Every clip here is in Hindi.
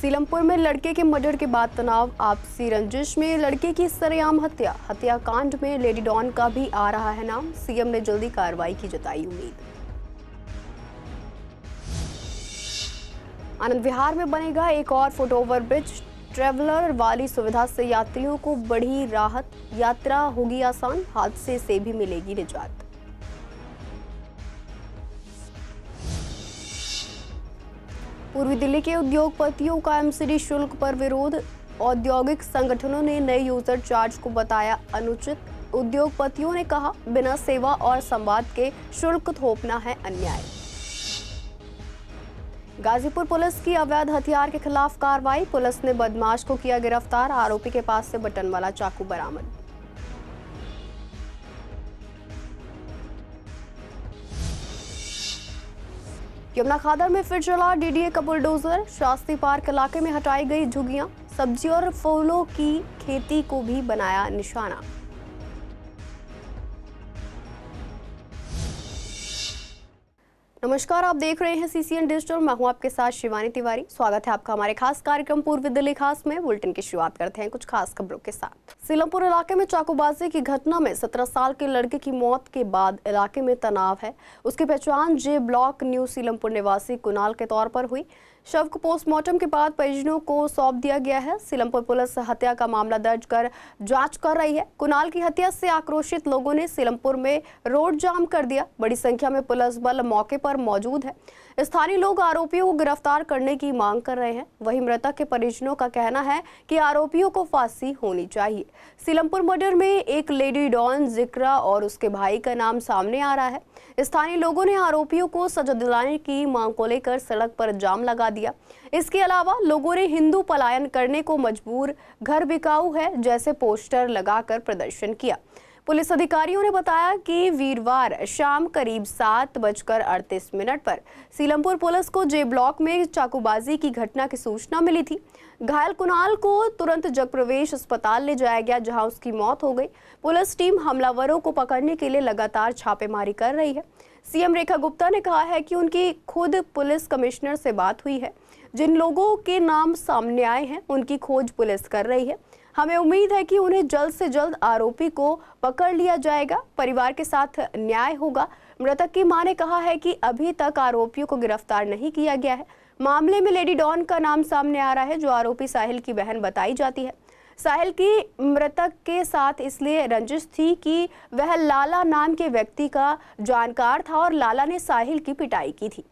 सीलमपुर में लड़के के मर्डर के बाद तनाव, आपसी रंजिश में लड़के की सरेआम हत्या। हत्याकांड में लेडी डॉन का भी आ रहा है नाम। सीएम ने जल्दी कार्रवाई की जताई उम्मीद। आनंद विहार में बनेगा एक और फुट ओवर ब्रिज। ट्रेवलर वाली सुविधा से यात्रियों को बढ़ी राहत, यात्रा होगी आसान, हादसे से भी मिलेगी निजात। पूर्वी दिल्ली के उद्योगपतियों का एमसीडी शुल्क पर विरोध। औद्योगिक संगठनों ने नए यूजर चार्ज को बताया अनुचित। उद्योगपतियों ने कहा, बिना सेवा और संवाद के शुल्क थोपना है अन्याय। गाजीपुर पुलिस की अवैध हथियार के खिलाफ कार्रवाई। पुलिस ने बदमाश को किया गिरफ्तार। आरोपी के पास से बटन वाला चाकू बरामद। यमुना खादर में फिर चला डीडीए का बुलडोजर। शास्त्री पार्क इलाके में हटाई गई झुग्गियां। सब्जी और फूलों की खेती को भी बनाया निशाना। नमस्कार, आप देख रहे हैं सीसीएन डिजिटल। मैं हूं आपके साथ शिवानी तिवारी। स्वागत है आपका हमारे खास कार्यक्रम पूर्वी दिल्ली खास में। बुलेटिन की शुरुआत करते हैं कुछ खास खबरों के साथ। सीलमपुर इलाके में चाकूबाजी की घटना में 17 साल के लड़के की मौत के बाद इलाके में तनाव है। उसकी पहचान जे ब्लॉक न्यू सीलमपुर निवासी कुणाल के तौर पर हुई। शव को पोस्टमार्टम के बाद परिजनों को सौंप दिया गया है। सीलमपुर पुलिस हत्या का मामला दर्ज कर जांच कर रही है। कुणाल की हत्या से आक्रोशित लोगों ने सीलमपुर में रोड जाम कर दिया। बड़ी संख्या में पुलिस बल मौके पर मौजूद है। स्थानीय लोग आरोपियों को गिरफ्तार करने की मांग कर रहे हैं। वहीं मृतक के परिजनों का कहना है कि आरोपियों को फांसी होनी चाहिए। सीलमपुर मर्डर में एक लेडी डॉन जिक्रा और उसके भाई का नाम सामने आ रहा है। स्थानीय लोगों ने आरोपियों को सजा दिलाने की मांग को लेकर सड़क पर जाम लगा दिया। इसके अलावा लोगों ने हिंदू पलायन करने को मजबूर, घर बिकाऊ है जैसे पोस्टर लगाकर प्रदर्शन किया। पुलिस अधिकारियों ने बताया कि वीरवार शाम करीब 7:38 पर सीलमपुर पुलिस को जे ब्लॉक में चाकूबाजी की घटना की सूचना मिली थी। घायल कुणाल को तुरंत जगप्रवेश अस्पताल ले जाया गया, जहां उसकी मौत हो गई। पुलिस टीम हमलावरों को पकड़ने के लिए लगातार छापेमारी कर रही है। सीएम रेखा गुप्ता ने कहा है कि उनकी खुद पुलिस कमिश्नर से बात हुई है। जिन लोगों के नाम सामने आए हैं उनकी खोज पुलिस कर रही है। हमें उम्मीद है कि उन्हें जल्द से जल्द आरोपी को पकड़ लिया जाएगा, परिवार के साथ न्याय होगा। मृतक की मां ने कहा है कि अभी तक आरोपियों को गिरफ्तार नहीं किया गया है। मामले में लेडी डॉन का नाम सामने आ रहा है, जो आरोपी साहिल की बहन बताई जाती है। साहिल की मृतक के साथ इसलिए रंजिश थी कि वह लाला नाम के व्यक्ति का जानकार था और लाला ने साहिल की पिटाई की थी।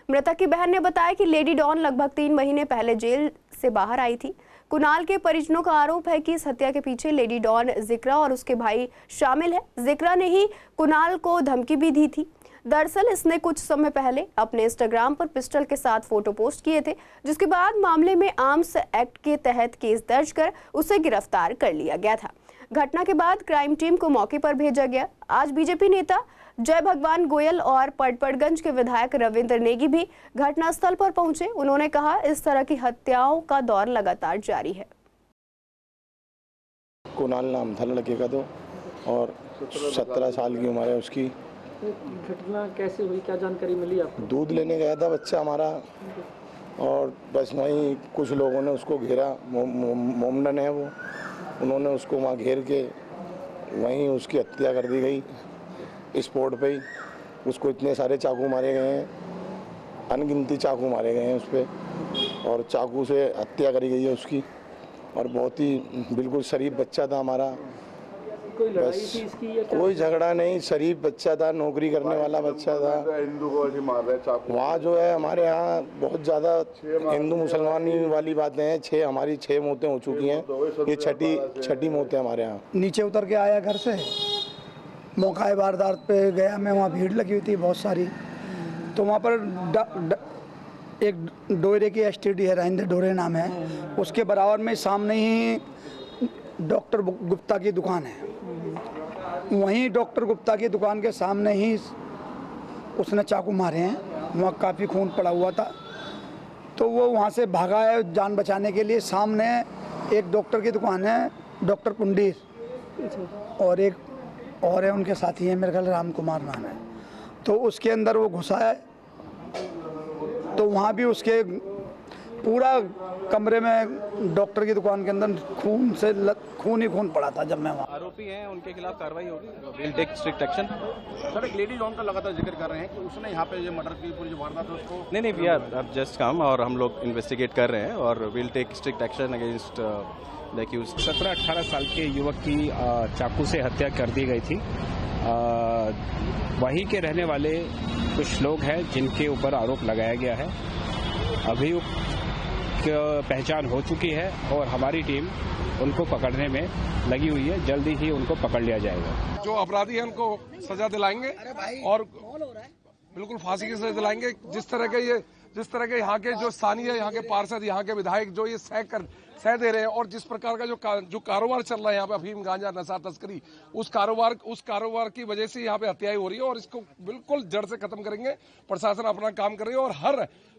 मृतक की बहन ने बताया कि लेडी डॉन लगभग 3 महीने पहले जेल से बाहर आई थी। कुणाल के परिजनों का आरोप है कि इस हत्या के पीछे लेडी डॉन जिक्रा और उसके भाई शामिल है। जिक्रा ने ही कुणाल को धमकी भी दी थी। दरअसल इसने कुछ समय पहले अपने इंस्टाग्राम पर पिस्टल के साथ फोटो पोस्ट किए थे, जिसके बाद मामले में आर्म्स एक्ट के तहत केस दर्ज कर उसे गिरफ्तार कर लिया गया था। घटना के बाद क्राइम टीम को मौके पर भेजा गया। आज बीजेपी नेता जय भगवान गोयल और पटपड़गंज के विधायक रविंद्र नेगी भी घटनास्थल पर पहुंचे। उन्होंने कहा, इस तरह की हत्याओं का दौर लगातार जारी है। कुणाल नाम था लड़के का, तो और 17 साल की उम्र है उसकी। घटना कैसे हुई, क्या जानकारी मिली आपको? दूध लेने गया था बच्चा हमारा, और बस वहीं कुछ लोगों ने उसको घेरा। मोमडन है वो, उन्होंने उसको वहाँ घेर के वहीं उसकी हत्या कर दी गई। स्पॉट पे ही उसको इतने सारे चाकू मारे गए हैं, अनगिनती चाकू मारे गए हैं उस पर, और चाकू से हत्या करी गई है उसकी। और बहुत ही बिल्कुल शरीफ बच्चा था हमारा। कोई लड़ाई थी इसकी या कोई झगड़ा नहीं, शरीफ बच्चा था, नौकरी करने वाला बच्चा था। हिंदू को ऐसे मार रहे चाकू। वहाँ जो है हमारे यहाँ बहुत ज़्यादा हिंदू मुसलमानी वाली बातें हैं। 6 मौतें हो चुकी हैं, ये छठी मौतें हमारे यहाँ। नीचे उतर के आया घर से, मौका वारदात पे गया मैं, वहाँ भीड़ लगी हुई थी बहुत सारी। तो वहाँ पर एक डोरे की एसटीडी है, राजेंद्र डोरे नाम है, उसके बराबर में सामने ही डॉक्टर गुप्ता की दुकान है। वहीं डॉक्टर गुप्ता की दुकान के सामने ही उसने चाकू मारे हैं। वहाँ काफ़ी खून पड़ा हुआ था, तो वो वहाँ से भागा है जान बचाने के लिए। सामने एक डॉक्टर की दुकान है, डॉक्टर पुंडीर, और एक और है उनके साथी हैं, मेरे ख्याल राम कुमार नाम है। तो उसके अंदर वो घुसा है, तो वहाँ भी उसके पूरा कमरे में डॉक्टर की दुकान के अंदर खून ही खून पड़ा था जब मैं वहाँ। आरोपी हैं, उनके खिलाफ कार्रवाई होगी, will take strict action. Sir, एक लेडी जॉन का लगातार जिक्र कर रहे हैं कि उसने यहाँ पे ये मर्डर की पूरी जो वारदात है उसको नहीं, वी आर जस्ट कम और हम लोग इन्वेस्टिगेट कर रहे हैं और will take strict action against the accused. 17-18 साल के युवक की चाकू से हत्या कर दी गई थी। वहीं के रहने वाले कुछ लोग हैं जिनके ऊपर आरोप लगाया गया है। अभियुक्त की पहचान हो चुकी है और हमारी टीम उनको पकड़ने में लगी हुई है। जल्दी ही उनको पकड़ लिया जाएगा। जो अपराधी हैं उनको सजा दिलाएंगे और बिल्कुल फांसी की सजा दिलाएंगे। जिस तरह के यहाँ के जो स्थानीय यहाँ के पार्षद, यहाँ के विधायक जो ये सह दे रहे हैं और जिस प्रकार का जो कारोबार चल रहा है यहाँ पे अफीम, गांजा, नशा तस्करी, उस कारोबार की वजह से यहाँ पे हत्याएं हो रही है और इसको बिल्कुल जड़ से खत्म करेंगे। प्रशासन अपना काम कर रही है और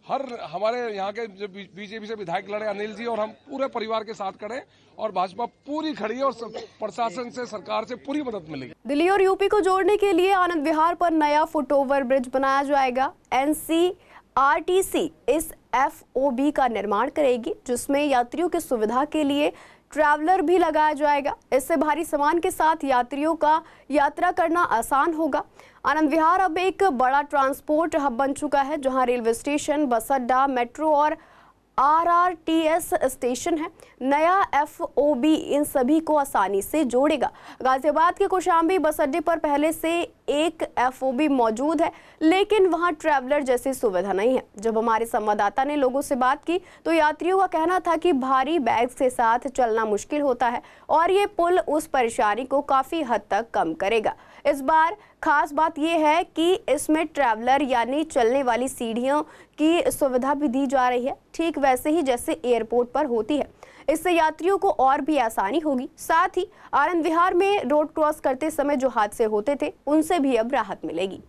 हर हमारे यहाँ के जो बीजेपी से विधायक लड़े अनिल जी और हम पूरे परिवार के साथ खड़े और भाजपा पूरी खड़ी है और प्रशासन से, सरकार से पूरी मदद मिलेगी। दिल्ली और यूपी को जोड़ने के लिए आनंद विहार पर नया फुटओवर ब्रिज बनाया जाएगा। NCRTC इस FOB का निर्माण करेगी, जिसमें यात्रियों की सुविधा के लिए ट्रैवलर भी लगाया जाएगा। इससे भारी सामान के साथ यात्रियों का यात्रा करना आसान होगा। आनंद विहार अब एक बड़ा ट्रांसपोर्ट हब बन चुका है, जहां रेलवे स्टेशन, बस अड्डा, मेट्रो और RRTS स्टेशन है। नया FOB इन सभी को आसानी से जोड़ेगा। गाजियाबाद के कौशाम्बी बस अड्डे पर पहले से एक FOB मौजूद है, लेकिन वहां ट्रैवलर जैसी सुविधा नहीं है। जब हमारे संवाददाता ने लोगों से बात की तो यात्रियों का कहना था कि भारी बैग्स के साथ चलना मुश्किल होता है और ये पुल उस परेशानी को काफी हद तक कम करेगा। इस बार खास बात यह है कि इसमें ट्रैवलर यानी चलने वाली सीढ़ियों की सुविधा भी दी जा रही है, ठीक वैसे ही जैसे एयरपोर्ट पर होती है। इससे यात्रियों को और भी आसानी होगी। साथ ही आनंद विहार में रोड क्रॉस करते समय जो हादसे होते थे, उनसे भी अब राहत मिलेगी।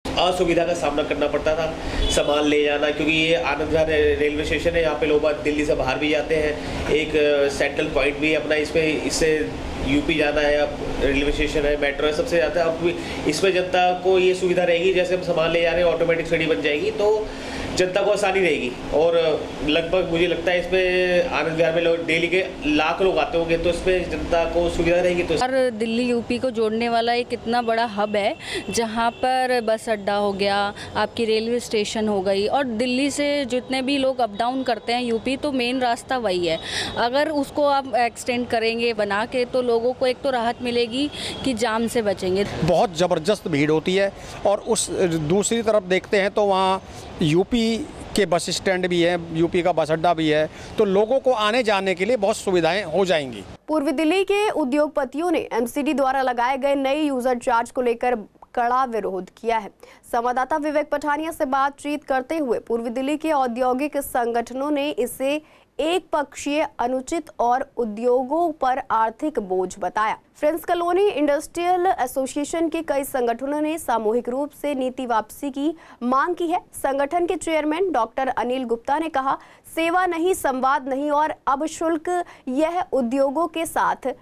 असुविधा का सामना करना पड़ता था सामान ले जाना, क्योंकि ये आनंद विहार रेलवे स्टेशन है, यहाँ पे लोग दिल्ली से बाहर भी जाते हैं। एक सेंट्रल पॉइंट भी अपना इससे यूपी जाना है, अब रेलवे स्टेशन है, मेट्रो है, सबसे ज़्यादा अब इसमें जनता को ये सुविधा रहेगी। जैसे हम सामान ले जा रहे हैं, ऑटोमेटिक सीढ़ी बन जाएगी तो जनता को आसानी रहेगी। और लगभग मुझे लगता है इसमें आनंद विहार में लोग डेली के लाख लोग आते होंगे, तो इसमें जनता को सुविधा रहेगी। तो और दिल्ली यूपी को जोड़ने वाला एक इतना बड़ा हब है, जहां पर बस अड्डा हो गया, आपकी रेलवे स्टेशन हो गई, और दिल्ली से जितने भी लोग अप डाउन करते हैं यूपी, तो मेन रास्ता वही है। अगर उसको आप एक्सटेंड करेंगे बना के, तो लोगों को एक तो राहत मिलेगी कि जाम से बचेंगे। बहुत ज़बरदस्त भीड़ होती है और उस दूसरी तरफ देखते हैं तो वहाँ यूपी के बस स्टैंड भी है, यूपी का बस अड्डा भी है, तो लोगों को आने जाने के लिए बहुत सुविधाएं हो जाएंगी। पूर्वी दिल्ली के उद्योगपतियों ने MCD द्वारा लगाए गए नए यूजर चार्ज को लेकर कड़ा विरोध किया है। संवाददाता विवेक पठानिया से बातचीत करते हुए पूर्वी दिल्ली के औद्योगिक संगठनों ने इसे एक पक्षीय, अनुचित और उद्योगों पर आर्थिक बोझ बताया। फ्रेंड्स कॉलोनी इंडस्ट्रियल एसोसिएशन के कई संगठनों ने सामूहिक रूप से नीति वापसी की मांग की है। संगठन के चेयरमैन डॉक्टर अनिल गुप्ता ने कहा, सेवा नहीं, संवाद नहीं और अब शुल्क, यह उद्योगों के साथ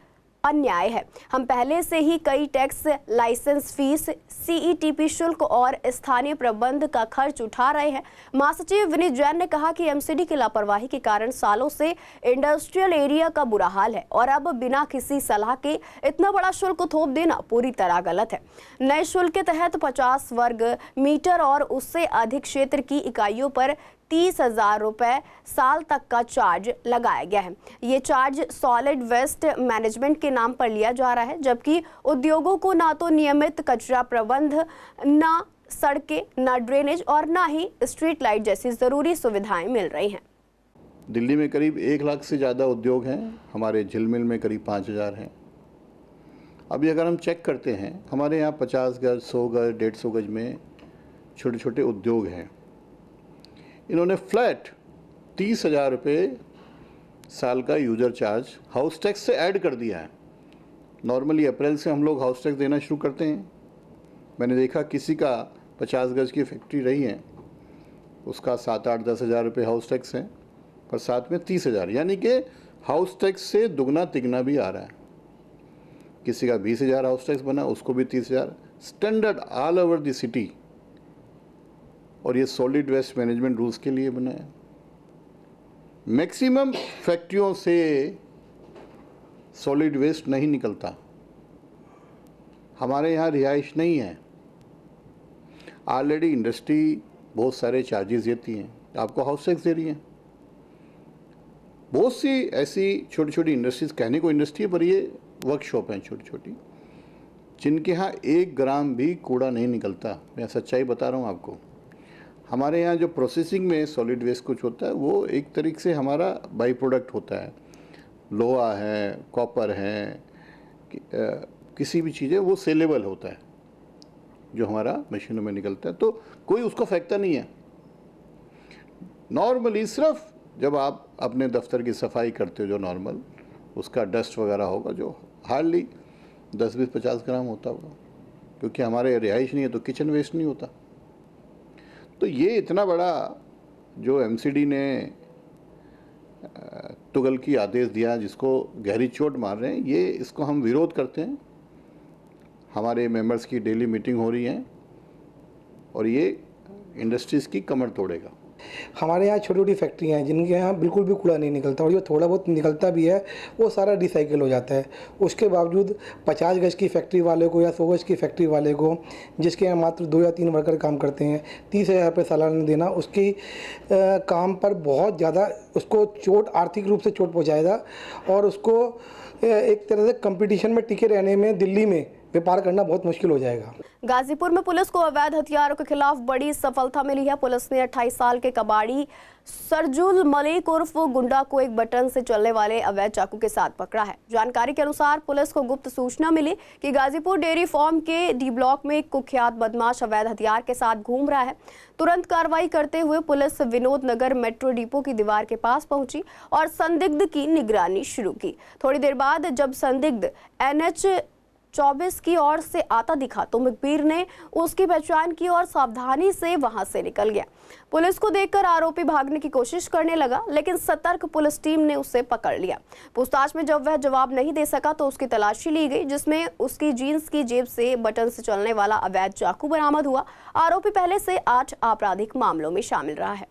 अन्याय है। हम पहले से ही कई टैक्स, लाइसेंस फीस, CETP शुल्क और स्थानीय प्रबंध का खर्च उठा रहे हैं। महासचिव विनीत जैन ने कहा कि MCD की लापरवाही के कारण सालों से इंडस्ट्रियल एरिया का बुरा हाल है और अब बिना किसी सलाह के इतना बड़ा शुल्क थोप देना पूरी तरह गलत है। नए शुल्क के तहत 50 वर्ग मीटर और उससे अधिक क्षेत्र की इकाइयों पर 30,000 रुपए साल तक का चार्ज लगाया गया है। ये चार्ज सॉलिड वेस्ट मैनेजमेंट के नाम पर लिया जा रहा है, जबकि उद्योगों को ना तो नियमित कचरा प्रबंध, ना सड़कें, ना ड्रेनेज और ना ही स्ट्रीट लाइट जैसी जरूरी सुविधाएं मिल रही हैं। दिल्ली में करीब 1 लाख से ज़्यादा उद्योग हैं, हमारे झिलमिल में करीब 5,000 हैं। अभी अगर हम चेक करते हैं, हमारे यहाँ 50 गज, 100 गज, 150 गज में छोटे छोटे उद्योग हैं। इन्होंने फ्लैट 30,000 रुपये साल का यूज़र चार्ज हाउस टैक्स से ऐड कर दिया है। नॉर्मली अप्रैल से हम लोग हाउस टैक्स देना शुरू करते हैं। मैंने देखा किसी का 50 गज की फैक्ट्री रही है, उसका 7-8-10,000 रुपये हाउस टैक्स है, पर साथ में 30,000, यानी कि हाउस टैक्स से दुगना तिगना भी आ रहा है। किसी का 20,000 हाउस टैक्स बना, उसको भी 30,000। Standard all over the city. 30,000 रुपये हाउस टैक्स है। 50 गज की फैक्ट्री रही है, उसका 7-8-10,000 रुपये हाउस टैक्स है, पर साथ में 30,000, यानी कि हाउस टैक्स से दुगना तिगना भी आ रहा है। किसी का 20,000 हाउस टैक्स बना, उसको भी 30,000। और ये सॉलिड वेस्ट मैनेजमेंट रूल्स के लिए बना है। मैक्सिमम फैक्ट्रियों से सॉलिड वेस्ट नहीं निकलता। हमारे यहाँ रिहाइश नहीं है। ऑलरेडी इंडस्ट्री बहुत सारे चार्जेस देती हैं, आपको हाउस टैक्स दे रही हैं। बहुत सी ऐसी छोटी छोटी इंडस्ट्रीज़, कहने को इंडस्ट्री है पर ये वर्कशॉप हैं छोटी छोटी, जिनके यहाँ 1 ग्राम भी कूड़ा नहीं निकलता। मैं सच्चाई बता रहा हूँ आपको। हमारे यहाँ जो प्रोसेसिंग में सॉलिड वेस्ट कुछ होता है वो एक तरीके से हमारा बाई प्रोडक्ट होता है। लोहा है, कॉपर है, किसी भी चीज़ें वो सेलेबल होता है जो हमारा मशीनों में निकलता है, तो कोई उसको फेंकता नहीं है। नॉर्मली सिर्फ जब आप अपने दफ्तर की सफाई करते हो जो नॉर्मल उसका डस्ट वगैरह होगा जो हार्डली 10-20-50 ग्राम होता होगा, क्योंकि हमारे रिहाइश नहीं है तो किचन वेस्ट नहीं होता। तो ये इतना बड़ा जो एमसीडी ने तुगलकी आदेश दिया जिसको गहरी चोट मार रहे हैं, ये इसको हम विरोध करते हैं। हमारे मेंबर्स की डेली मीटिंग हो रही है और ये इंडस्ट्रीज़ की कमर तोड़ेगा। हमारे यहाँ छोटी छोटी फैक्ट्रियाँ हैं जिनके यहाँ बिल्कुल भी कूड़ा नहीं निकलता, और जो थोड़ा बहुत निकलता भी है वो सारा रिसाइकिल हो जाता है। उसके बावजूद 50 गज की फैक्ट्री वाले को या 100 गज की फैक्ट्री वाले को, जिसके यहाँ मात्र 2 या 3 वर्कर काम करते हैं, 30,000 रुपये सालाना देना उसकी काम पर बहुत ज़्यादा उसको चोट, आर्थिक रूप से चोट पहुँचाएगा और उसको एक तरह से कंपटीशन में टिके रहने में दिल्ली में व्यापार करना बहुत मुश्किल हो जाएगा। गाजीपुर में पुलिस को अवैध हथियारों के खिलाफ बड़ी सफलता मिली है। पुलिस ने 28 साल के कबाड़ी सरजुल मलिक उर्फ गुंडा को एक बटन से चलने वाले अवैध चाकू के साथ पकड़ा है। जानकारी के अनुसार पुलिस को गुप्त सूचना मिली कि गाजीपुर डेयरी फार्म के डी ब्लॉक में एक कुख्यात बदमाश अवैध हथियार के साथ घूम रहा है। तुरंत कार्रवाई करते हुए पुलिस विनोद नगर मेट्रो डिपो की दीवार के पास पहुंची और संदिग्ध की निगरानी शुरू की। थोड़ी देर बाद जब संदिग्ध NH 24 की ओर से आता दिखा तो मुखबिर ने उसकी पहचान की और सावधानी से वहां से निकल गया। पुलिस को देखकर आरोपी भागने की कोशिश करने लगा, लेकिन सतर्क पुलिस टीम ने उसे पकड़ लिया। पूछताछ में जब वह जवाब नहीं दे सका तो उसकी तलाशी ली गई, जिसमें उसकी जीन्स की जेब से बटन से चलने वाला अवैध चाकू बरामद हुआ। आरोपी पहले से 8 आपराधिक मामलों में शामिल रहा है।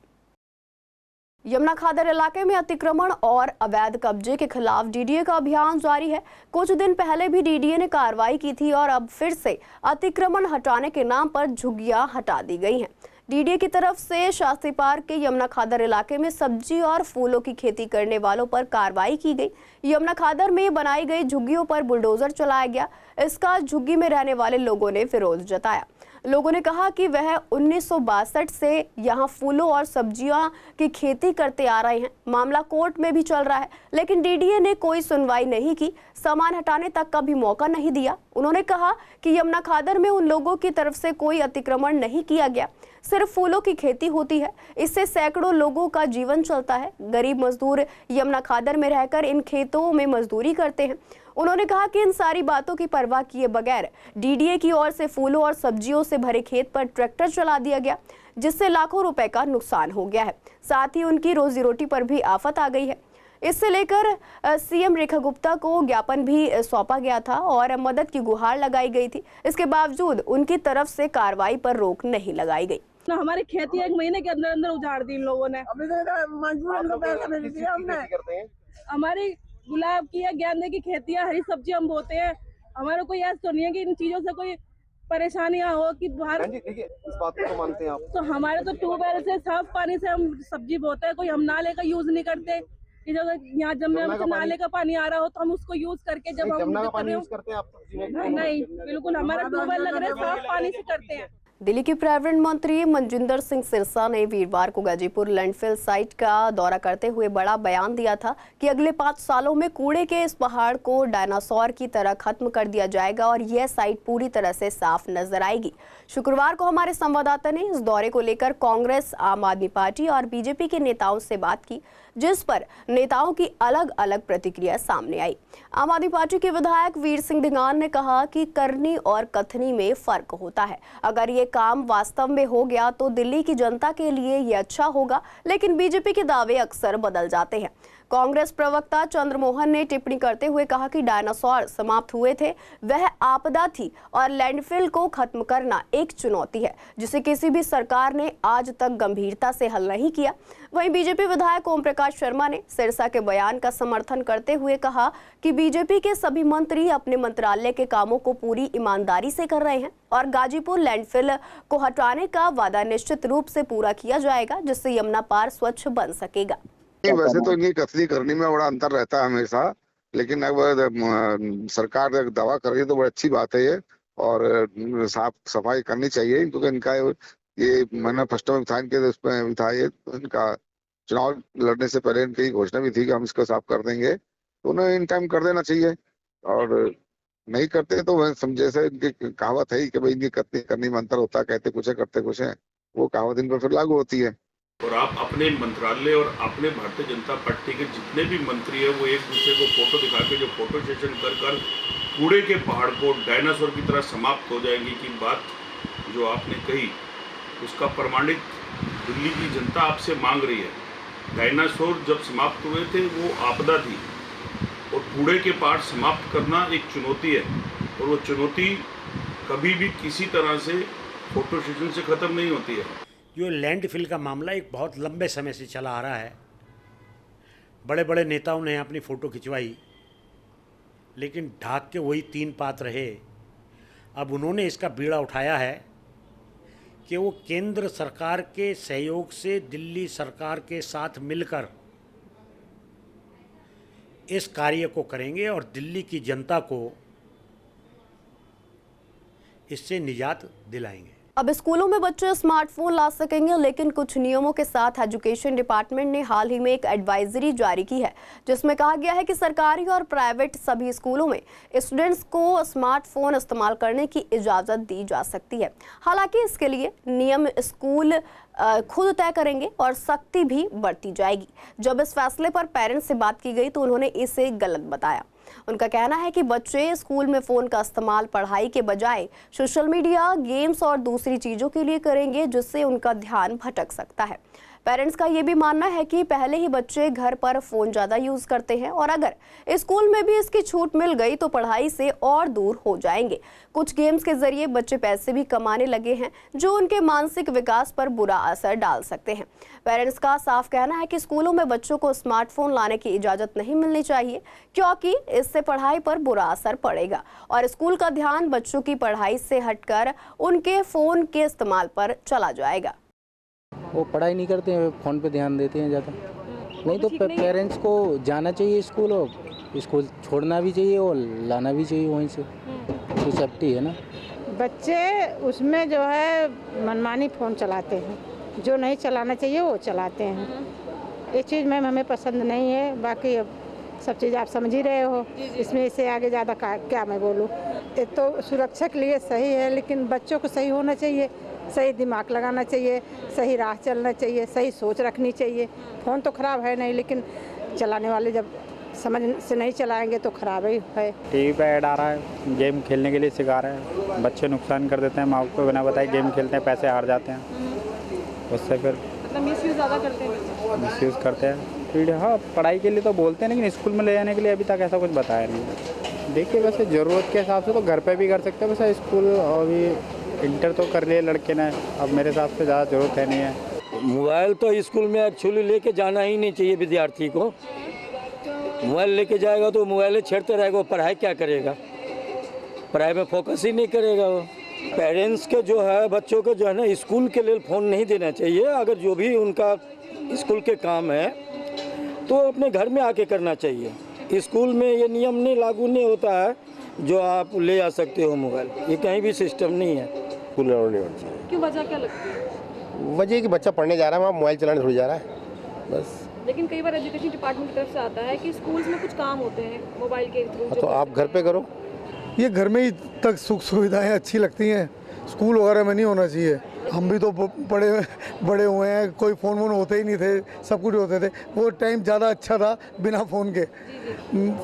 यमुना खादर इलाके में अतिक्रमण और अवैध कब्जे के खिलाफ डीडीए का अभियान जारी है। कुछ दिन पहले भी डीडीए ने कार्रवाई की थी और अब फिर से अतिक्रमण हटाने के नाम पर झुग्गियां हटा दी गई हैं। डीडीए की तरफ से शास्त्री पार्क के यमुना खादर इलाके में सब्जी और फूलों की खेती करने वालों पर कार्रवाई की गई। यमुना खादर में बनाई गई झुग्गियों पर बुलडोजर चलाया गया। इसका झुग्गी में रहने वाले लोगों ने विरोध जताया। लोगों ने कहा कि वह 1962 से यहां फूलों और सब्जियों की खेती करते आ रहे हैं। मामला कोर्ट में भी चल रहा है, लेकिन डीडीए ने कोई सुनवाई नहीं की, सामान हटाने तक का भी मौका नहीं दिया। उन्होंने कहा कि यमुना खादर में उन लोगों की तरफ से कोई अतिक्रमण नहीं किया गया, सिर्फ फूलों की खेती होती है। इससे सैकड़ों लोगों का जीवन चलता है। गरीब मजदूर यमुना खादर में रहकर इन खेतों में मजदूरी करते हैं। उन्होंने कहा कि इन सारी बातों की परवाह किए बगैर डीडीए की ओर से फूलों और सब्जियों से भरे खेत पर ट्रैक्टर चला दिया गया, जिससे लाखों रुपए का नुकसान हो गया है। साथ ही उनकी रोजी रोटी पर भी आफत आ गई है। इससे लेकर सीएम रेखा गुप्ता को ज्ञापन भी सौंपा गया था और मदद की गुहार लगाई गई थी। इसके बावजूद उनकी तरफ से कार्रवाई पर रोक नहीं लगाई गई। हमारी खेती 1 महीने के अंदर अंदर उजाड़ दी इन लोगों ने। हमारी गुलाब की या गेंदे की खेतियां, हरी सब्जी हम बोते हैं। हमारा कोई ऐसा तो नहीं है कि इन चीजों से कोई परेशानियां हो कि बाहर। इस बात को मानते हैं आप? तो हमारे तो ट्यूबवेल से साफ पानी से हम सब्जी बोते हैं। कोई हम नाले का यूज नहीं करते कि जब यहाँ जमुना में नाले का पानी आ रहा हो तो हम उसको यूज करके जब हम जमुना का पानी यूज करते हैं आप सब्जी में? नहीं, बिल्कुल हमारा ट्यूबवेल लग रहा है, साफ पानी से करते हैं। दिल्ली के पर्यावरण मंत्री मनजिंदर सिंह सिरसा ने वीरवार को गाजीपुर लैंडफिल साइट का दौरा करते हुए बड़ा बयान दिया था कि अगले 5 सालों में कूड़े के इस पहाड़ को डायनासोर की तरह खत्म कर दिया जाएगा और यह साइट पूरी तरह से साफ नजर आएगी। शुक्रवार को हमारे संवाददाता ने इस दौरे को लेकर कांग्रेस, आम आदमी पार्टी और बीजेपी के नेताओं से बात की, जिस पर नेताओं की अलग अलग प्रतिक्रिया सामने आई। आम आदमी पार्टी के विधायक वीर सिंह धिंगान ने कहा कि करनी और कथनी में फर्क होता है। अगर ये काम वास्तव में हो गया तो दिल्ली की जनता के लिए ये अच्छा होगा, लेकिन बीजेपी के दावे अक्सर बदल जाते हैं। कांग्रेस प्रवक्ता चंद्रमोहन ने टिप्पणी करते हुए कहा कि डायनासोर समाप्त हुए थे, वह आपदा थी और लैंडफिल को खत्म करना एक चुनौती है जिसे किसी भी सरकार ने आज तक गंभीरता से हल नहीं किया। वहीं बीजेपी विधायक ओम प्रकाश शर्मा ने सिरसा के बयान का समर्थन करते हुए कहा कि बीजेपी के सभी मंत्री अपने मंत्रालय के कामों को पूरी ईमानदारी से कर रहे हैं और गाजीपुर लैंडफिल को हटाने का वादा निश्चित रूप से पूरा किया जाएगा, जिससे यमुना पार स्वच्छ बन सकेगा। वैसे तो इनकी कसरत करने में बड़ा अंतर रहता है हमेशा, लेकिन अब सरकार दावा कर रही है तो बड़ी अच्छी बात है ये, और साफ सफाई करनी चाहिए क्योंकि इनका ये मैनिफेस्टो में था, इनके उसमें था ये, इनका चुनाव लड़ने से पहले इनकी घोषणा भी थी कि हम इसको साफ कर देंगे, तो उन्हें इन टाइम कर देना चाहिए। और नहीं करते तो वह समझे से इनकी कहावत है कि भाई इनकी करने में अंतर होता है, कहते कुछ है करते कुछ है, वो कहावत इन पर फिर लागू होती है। और आप अपने मंत्रालय और अपने भारतीय जनता पार्टी के जितने भी मंत्री है वो एक दूसरे को फोटो दिखा के जो फोटो सेशन कर कूड़े के पहाड़ को डायनासोर की तरह समाप्त हो जाएंगी की बात जो आपने कही उसका प्रमाणित दिल्ली की जनता आपसे मांग रही है। डायनासोर जब समाप्त हुए थे वो आपदा थी और कूड़े के पहाड़ समाप्त करना एक चुनौती है, और वो चुनौती कभी भी किसी तरह से फोटो सेशन से ख़त्म नहीं होती है। जो लैंडफिल का मामला एक बहुत लंबे समय से चला आ रहा है, बड़े बड़े नेताओं ने अपनी फ़ोटो खिंचवाई, लेकिन ढाक के वही तीन पात रहे। अब उन्होंने इसका बीड़ा उठाया है कि वो केंद्र सरकार के सहयोग से दिल्ली सरकार के साथ मिलकर इस कार्य को करेंगे और दिल्ली की जनता को इससे निजात दिलाएंगे। अब स्कूलों में बच्चे स्मार्टफोन ला सकेंगे, लेकिन कुछ नियमों के साथ एजुकेशन डिपार्टमेंट ने हाल ही में एक एडवाइजरी जारी की है जिसमें कहा गया है कि सरकारी और प्राइवेट सभी स्कूलों में स्टूडेंट्स को स्मार्टफोन इस्तेमाल करने की इजाज़त दी जा सकती है। हालांकि इसके लिए नियम स्कूल खुद तय करेंगे और सख्ती भी बरती जाएगी। जब इस फैसले पर पेरेंट्स से बात की गई तो उन्होंने इसे गलत बताया। उनका कहना है कि बच्चे स्कूल में फ़ोन का इस्तेमाल पढ़ाई के बजाय सोशल मीडिया, गेम्स और दूसरी चीज़ों के लिए करेंगे, जिससे उनका ध्यान भटक सकता है। पेरेंट्स का ये भी मानना है कि पहले ही बच्चे घर पर फ़ोन ज़्यादा यूज़ करते हैं और अगर स्कूल में भी इसकी छूट मिल गई तो पढ़ाई से और दूर हो जाएंगे। कुछ गेम्स के जरिए बच्चे पैसे भी कमाने लगे हैं जो उनके मानसिक विकास पर बुरा असर डाल सकते हैं। पेरेंट्स का साफ कहना है कि स्कूलों में बच्चों को स्मार्टफोन लाने की इजाज़त नहीं मिलनी चाहिए क्योंकि इससे पढ़ाई पर बुरा असर पड़ेगा और स्कूल का ध्यान बच्चों की पढ़ाई से हटकर उनके फ़ोन के इस्तेमाल पर चला जाएगा। वो पढ़ाई नहीं करते हैं, फ़ोन पे ध्यान देते हैं ज़्यादा। नहीं तो पेरेंट्स को जाना चाहिए स्कूल, और स्कूल छोड़ना भी चाहिए और लाना भी चाहिए वहीं से, तो सेफ्टी है ना। बच्चे उसमें जो है मनमानी फ़ोन चलाते हैं, जो नहीं चलाना चाहिए वो चलाते हैं। ये चीज़ मैम हमें पसंद नहीं है। बाकी अब सब चीज़ आप समझ ही रहे हो, इसमें इससे आगे ज़्यादा क्या मैं बोलूँ। ये तो सुरक्षा के लिए सही है, लेकिन बच्चों को सही होना चाहिए, सही दिमाग लगाना चाहिए, सही राह चलना चाहिए, सही सोच रखनी चाहिए। फ़ोन तो ख़राब है नहीं, लेकिन चलाने वाले जब समझ से नहीं चलाएंगे तो ख़राब ही है। टीवी पे ऐड आ रहा है, गेम खेलने के लिए सिखा रहे हैं, बच्चे नुकसान कर देते हैं, माँ को बिना बताए गेम खेलते हैं, पैसे हार जाते हैं, उससे फिर मतलब मिसयूज़ ज़्यादा करते हैं। मिसयूज़ करते हैं फिर। हाँ, पढ़ाई के लिए तो बोलते हैं, लेकिन स्कूल में ले जाने के लिए अभी तक ऐसा कुछ बताया नहीं। देखिए वैसे ज़रूरत के हिसाब से तो घर पे भी कर सकते हैं, वैसे स्कूल अभी इंटर तो कर लिए लड़के ने, अब मेरे हिसाब से ज़्यादा ज़रूरत है नहीं है। मोबाइल तो स्कूल में एक्चुअली लेके जाना ही नहीं चाहिए विद्यार्थी को। मोबाइल लेके जाएगा तो मोबाइल छेड़ते रहेगा, वो पढ़ाई क्या करेगा, पढ़ाई में फोकस ही नहीं करेगा वो। पेरेंट्स के जो है बच्चों को जो है ना स्कूल के लिए फ़ोन नहीं देना चाहिए। अगर जो भी उनका स्कूल के काम है तो अपने घर में आके करना चाहिए। स्कूल में ये नियम नहीं लागू नहीं होता है जो आप ले जा सकते हो मोबाइल, ये कहीं भी सिस्टम नहीं है। क्यों, वजह क्या लगती है? वजह कि बच्चा पढ़ने जा रहा है, वहाँ मोबाइल चलाने थोड़ी जा रहा है बस। लेकिन कई बार एजुकेशन डिपार्टमेंट की तरफ से आता है कि स्कूल्स में कुछ काम होते हैं मोबाइल के थ्रू, तो आप घर पे करो। ये घर में ही तक सुख सुविधाएं अच्छी लगती हैं, स्कूल वगैरह में नहीं होना चाहिए। हम भी तो बड़े हुए हैं, कोई फ़ोन वोन होते ही नहीं थे, सब कुछ होते थे। वो टाइम ज़्यादा अच्छा था बिना फ़ोन के।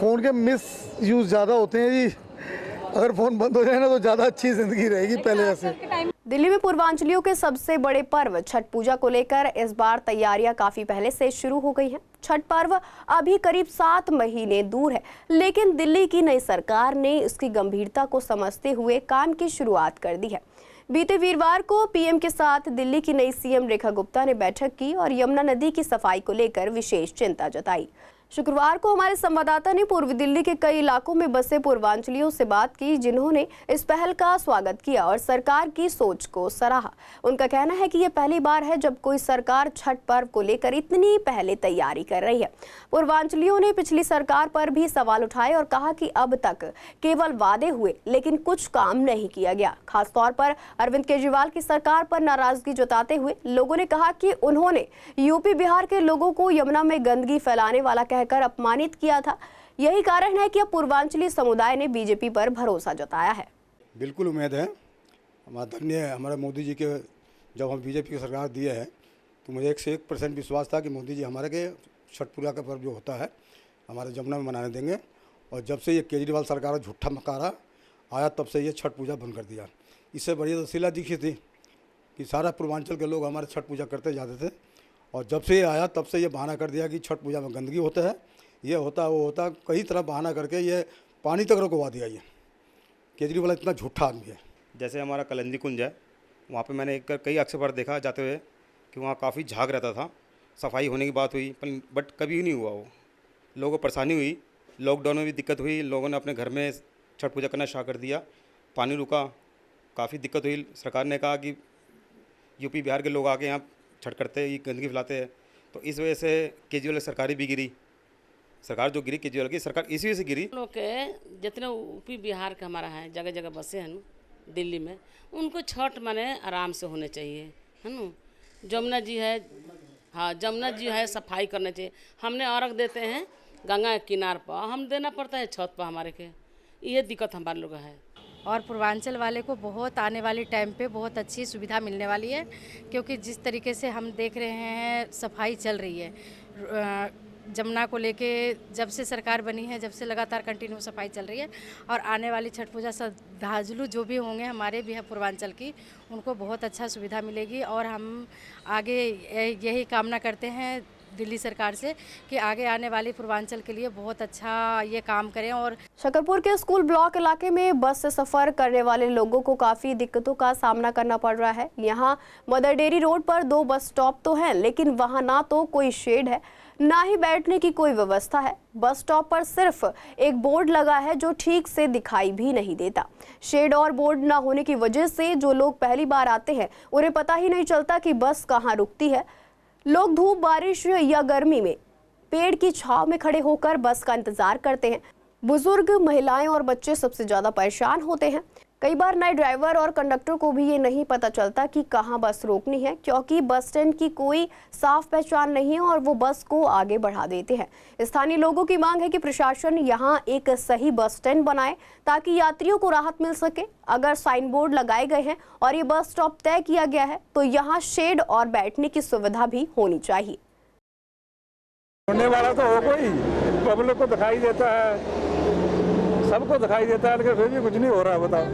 फ़ोन के मिस यूज़ ज़्यादा होते हैं जी। अगर फ़ोन बंद हो जाए ना तो ज़्यादा अच्छी ज़िंदगी रहेगी पहले जैसे। दिल्ली में पूर्वांचलियों के सबसे बड़े पर्व छठ पूजा को लेकर इस बार तैयारियां काफी पहले से शुरू हो गई हैं। छठ पर्व अभी करीब 7 महीने दूर है, लेकिन दिल्ली की नई सरकार ने इसकी गंभीरता को समझते हुए काम की शुरुआत कर दी है। बीते वीरवार को पीएम के साथ दिल्ली की नई सीएम रेखा गुप्ता ने बैठक की और यमुना नदी की सफाई को लेकर विशेष चिंता जताई। शुक्रवार को हमारे संवाददाता ने पूर्वी दिल्ली के कई इलाकों में बसे पूर्वांचलियों से बात की, जिन्होंने इस पहल का स्वागत किया और सरकार की सोच को सराहा। उनका कहना है कि यह पहली बार है जब कोई सरकार छठ पर्व को लेकर इतनी पहले तैयारी कर रही है। पूर्वांचलियों ने पिछली सरकार पर भी सवाल उठाए और कहा कि अब तक केवल वादे हुए, लेकिन कुछ काम नहीं किया गया। खासतौर पर अरविंद केजरीवाल की सरकार पर नाराजगी जताते हुए लोगों ने कहा कि उन्होंने यूपी बिहार के लोगों को यमुना में गंदगी फैलाने वाला कहकर अपमानित किया था। यही कारण है कि अब पूर्वांचली समुदाय ने बीजेपी पर भरोसा जताया है। बिल्कुल उम्मीद है, हमारा धन्य है हमारे मोदी जी के। जब हम बीजेपी की सरकार दिए है तो मुझे 101% विश्वास था कि मोदी जी हमारे के छठ पूजा का पर्व जो होता है हमारे यमुना में मनाने देंगे। और जब से ये केजरीवाल सरकार झूठा मकारा आया तब से ये छठ पूजा बंद कर दिया। इससे बढ़िया तो शीला दीक्षित थी कि सारा पूर्वांचल के लोग हमारे छठ पूजा करते जाते थे, और जब से ये आया तब से ये बहाना कर दिया कि छठ पूजा में गंदगी होता है, ये होता वो होता, कई तरह बहाना करके ये पानी तक रुकवा दिया। ये केजरीवाल इतना झूठा आदमी है। जैसे हमारा कलंदी कुंज है, वहाँ पे मैंने कई अक्सर पर देखा जाते हुए कि वहाँ काफ़ी झाग रहता था। सफाई होने की बात हुई बट कभी नहीं हुआ। वो लोगों को परेशानी हुई, लॉकडाउन में भी दिक्कत हुई, लोगों ने अपने घर में छठ पूजा करना स्टार्ट कर दिया, पानी रुका, काफ़ी दिक्कत हुई। सरकार ने कहा कि यूपी बिहार के लोग आके यहाँ छठ करते हैं, गंदगी फैलाते हैं, तो इस वजह से केजरीवाल सरकारी भी गिरी। सरकार जो गिरी केजरीवाल की सरकार इसी वजह से गिरी। लोग के जितने यूपी बिहार का हमारा है, जगह जगह बसे हैं दिल्ली में, उनको छठ माने आराम से होने चाहिए, है ना। जमुना जी है, हाँ जमुना जी है, सफाई करना चाहिए। हमने अर्घ देते हैं गंगा के किनार पर, हम देना पड़ता है छत पर हमारे के, ये दिक्कत हमारे लोग है। और पूर्वांचल वाले को बहुत आने वाले टाइम पे बहुत अच्छी सुविधा मिलने वाली है, क्योंकि जिस तरीके से हम देख रहे हैं सफाई चल रही है जमुना को लेके, जब से सरकार बनी है जब से लगातार कंटिन्यू सफाई चल रही है। और आने वाली छठ पूजा श्रद्धालु जो भी होंगे हमारे भी है पूर्वांचल की, उनको बहुत अच्छा सुविधा मिलेगी। और हम आगे यही कामना करते हैं दिल्ली सरकार से कि आगे आने वाली पूर्वांचल के लिए बहुत अच्छा ये काम करें। और शकरपुर के स्कूल ब्लॉक इलाके में बस से सफर करने वाले लोगों को काफी दिक्कतों का सामना करना पड़ रहा है। यहाँ मदर डेयरी रोड पर 2 बस स्टॉप तो हैं, लेकिन वहाँ ना तो कोई शेड है, ना ही बैठने की कोई व्यवस्था है। बस स्टॉप पर सिर्फ एक बोर्ड लगा है जो ठीक से दिखाई भी नहीं देता। शेड और बोर्ड ना होने की वजह से जो लोग पहली बार आते हैं उन्हें पता ही नहीं चलता कि बस कहाँ रुकती है। लोग धूप, बारिश या गर्मी में पेड़ की छांव में खड़े होकर बस का इंतजार करते हैं। बुजुर्ग, महिलाएं और बच्चे सबसे ज्यादा परेशान होते हैं। कई बार नए ड्राइवर और कंडक्टर को भी ये नहीं पता चलता कि कहां बस रोकनी है, क्योंकि बस स्टैंड की कोई साफ पहचान नहीं है और वो बस को आगे बढ़ा देते हैं। स्थानीय लोगों की मांग है कि प्रशासन यहां एक सही बस स्टैंड बनाए ताकि यात्रियों को राहत मिल सके। अगर साइन बोर्ड लगाए गए हैं और ये बस स्टॉप तय किया गया है तो यहाँ शेड और बैठने की सुविधा भी होनी चाहिए। होने वाला तो हो, कोई पब्लिक को दिखाई देता है, सबको दिखाई देता है, लेकिन फिर भी कुछ नहीं हो रहा। बताओ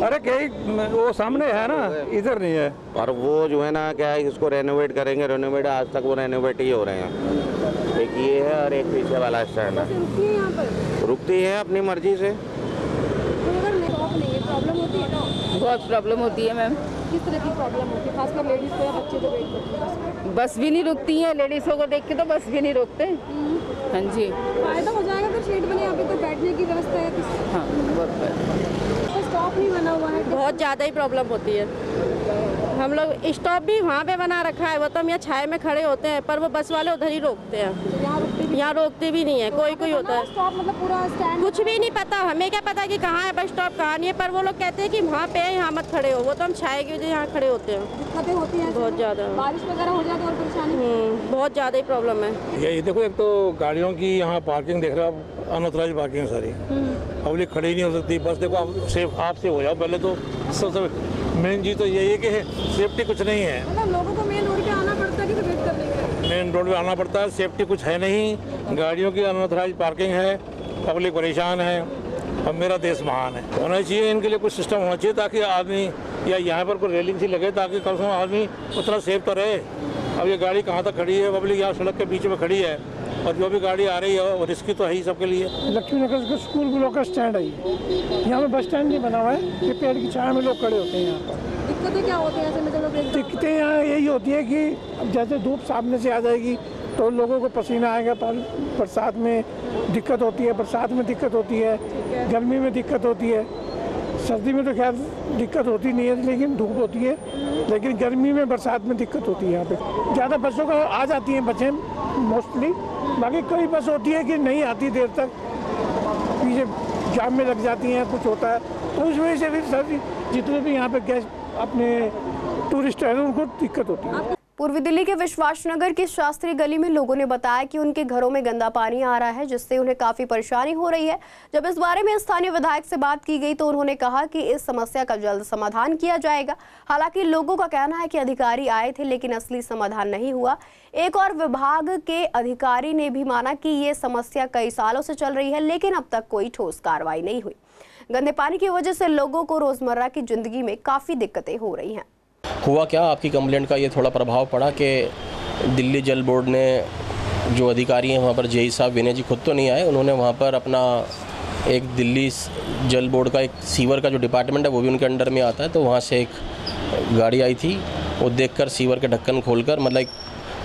अरे कहीं वो सामने है ना, इधर नहीं है। और वो जो है ना क्या है, इसको रेनोवेट करेंगे, रेनोवेट आज तक वो रेनोवेट ही हो रहे हैं। एक ये है और एक पीछे वाला स्टैंड है, रुकती है अपनी मर्जी से। बहुत प्रॉब्लम होती है मैम। किस तरह की प्रॉब्लम होती है, खासकर लेडीज को या बच्चे जो वेट करते हैं? बस भी नहीं रुकती है, लेडीज़ों को देख के तो बस भी नहीं रुकते। हाँ जी, फायदा हो जाएगा अगर शेड बने, यहाँ पे कोई बैठने की व्यवस्था है? हाँ बहुत स्टॉप नहीं बना हुआ है, बहुत ज़्यादा ही प्रॉब्लम होती है। हम लोग स्टॉप भी वहाँ पे बना रखा है, वो तो हम यहाँ छाए में खड़े होते हैं, पर वो बस वाले उधर ही रोकते हैं। यहाँ रोकते भी नहीं है, कोई कोई होता है स्टॉप, मतलब पूरा स्टैंड कुछ भी नहीं पता। हमें क्या पता कि कहाँ है बस स्टॉप, कहाँ नहीं है, पर वो लोग कहते हैं कि वहाँ पे है, यहाँ मत खड़े हो। वो तो हम छाए की वजह यहाँ खड़े होते हैं। दिक्कतें होती हैं बहुत ज़्यादा, बारिश वगैरह हो जाए तो और परेशानी। बहुत ज़्यादा ही प्रॉब्लम है। ये देखो, एक तो गाड़ियों की यहाँ पार्किंग देख रहे हो आप, अनऑथराइज पार्किंग सारी, पब्लिक खड़ी नहीं हो सकती। बस देखो आप सेफ आप से हो जाओ पहले तो। सबसे मेन चीज़ तो यही है कि सेफ्टी कुछ नहीं है। मतलब लोगों को मेन रोड पे आना पड़ता है कि वेट करने का? मेन रोड पे आना पड़ता है, सेफ्टी कुछ है नहीं, गाड़ियों की अनऑथराइज पार्किंग है, पब्लिक परेशान है। अब मेरा देश महान है। होना चाहिए इनके लिए कुछ सिस्टम होना चाहिए ताकि आदमी या यहाँ पर कोई रेलिंग सी लगे ताकि कम से कम आदमी उतना सेफ तो रहे। अब ये गाड़ी कहाँ तक खड़ी है, पब्लिक यहाँ सड़क के बीच में खड़ी है और जो भी गाड़ी आ रही है वो रिस्की तो है ही सबके लिए। लक्ष्मी नगर का स्कूल ब्लॉक का स्टैंड है, यहाँ पे बस स्टैंड नहीं बना हुआ है, ये पेड़ की छाया में लोग खड़े होते हैं यहाँ पर। दिक्कतें क्या होती हैं? दिक्कतें यहाँ यही होती है कि अब जैसे धूप सामने से आ जाएगी तो लोगों को पसीना आएगा, बरसात में दिक्कत होती है, बरसात में दिक्कत होती है, गर्मी में दिक्कत होती है, सर्दी में तो खैर दिक्कत होती नहीं है लेकिन धूप होती है, लेकिन गर्मी में बरसात में दिक्कत होती है। यहाँ पे ज़्यादा बसों का आ जाती हैं बसें मोस्टली, बाकी कई बस होती है कि नहीं आती देर तक, पीछे जाम में लग जाती हैं, कुछ होता है, तो उस वजह से भी सर जितने भी यहाँ पे गेस्ट अपने टूरिस्ट हैं उनको दिक्कत होती है। पूर्वी दिल्ली के विश्वास नगर की शास्त्री गली में लोगों ने बताया कि उनके घरों में गंदा पानी आ रहा है, जिससे उन्हें काफी परेशानी हो रही है। जब इस बारे में स्थानीय विधायक से बात की गई तो उन्होंने कहा कि इस समस्या का जल्द समाधान किया जाएगा। हालांकि लोगों का कहना है कि अधिकारी आए थे लेकिन असली समाधान नहीं हुआ। एक और विभाग के अधिकारी ने भी माना कि ये समस्या कई सालों से चल रही है लेकिन अब तक कोई ठोस कार्रवाई नहीं हुई। गंदे पानी की वजह से लोगों को रोजमर्रा की जिंदगी में काफी दिक्कतें हो रही हैं। हुआ क्या, आपकी कंप्लेंट का ये थोड़ा प्रभाव पड़ा कि दिल्ली जल बोर्ड ने जो अधिकारी हैं वहाँ पर जेई साहब विनय जी खुद तो नहीं आए, उन्होंने वहाँ पर अपना एक दिल्ली जल बोर्ड का एक सीवर का जो डिपार्टमेंट है वो भी उनके अंडर में आता है, तो वहाँ से एक गाड़ी आई थी, वो देखकर सीवर के ढक्कन खोलकर, मतलब एक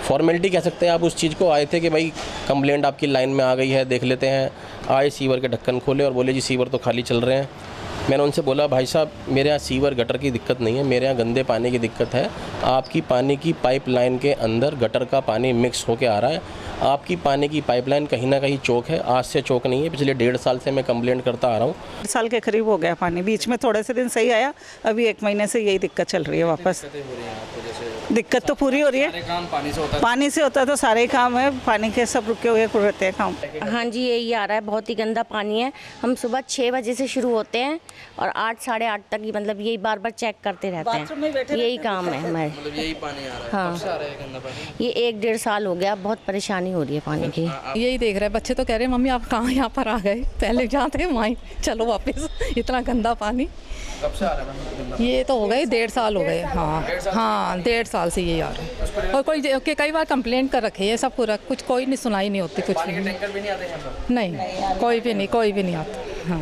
फॉर्मेलिटी कह सकते हैं आप, उस चीज़ को आए थे कि भाई कंप्लेंट आपकी लाइन में आ गई है, देख लेते हैं। आए, सीवर के ढक्कन खोले और बोले जी सीवर तो खाली चल रहे हैं। मैंने उनसे बोला भाई साहब मेरे यहाँ सीवर गटर की दिक्कत नहीं है, मेरे यहाँ गंदे पानी की दिक्कत है। आपकी पानी की पाइपलाइन के अंदर गटर का पानी मिक्स होके आ रहा है, आपकी पानी की पाइपलाइन कहीं ना कहीं चौक है, आज से चौक नहीं है, पिछले 1.5 साल से मैं कंप्लेंट करता आ रहा हूँ। 1 साल के करीब हो गया पानी, बीच में थोड़े से दिन सही आया, अभी 1 महीने से यही दिक्कत चल रही है वापस। दिक्कत तो पूरी हो रही है, पानी से होता है तो सारे काम है, पानी के सब रुके हुए रहते हैं काम। हाँ जी यही आ रहा है, बहुत ही गंदा पानी है। हम सुबह 6 बजे से शुरू होते हैं और 8 साढ़े 8 तक ही, मतलब यही बार बार चेक करते रहते हैं, यही काम है हमारे। मतलब यही पानी आ रहा है, हाँ कब से आ रहा है गंदा पानी? ये 1-1.5 साल हो गया, बहुत परेशानी हो रही है पानी की। यही देख रहे हैं बच्चे, तो कह रहे हैं मम्मी आप कहाँ यहाँ पर आ गए, पहले जहाँ थे वहीं चलो वापस, इतना गंदा पानी। कब से आ रहा है? ये तो हो गए 1.5 साल हो गए। हाँ हाँ 1.5 साल से ये आ रहा है, और कोई कई बार कंप्लेंट कर रखे है सब पूरा, कुछ कोई नहीं सुनाई नहीं होती, कुछ पानी के टैंकर भी नहीं आते यहाँ पर? नहीं, कोई भी नहीं आता। हाँ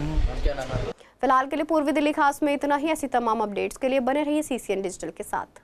फिलहाल के लिए पूर्वी दिल्ली खास में इतना ही। ऐसी तमाम अपडेट्स के लिए बने रहिए CCN डिजिटल के साथ।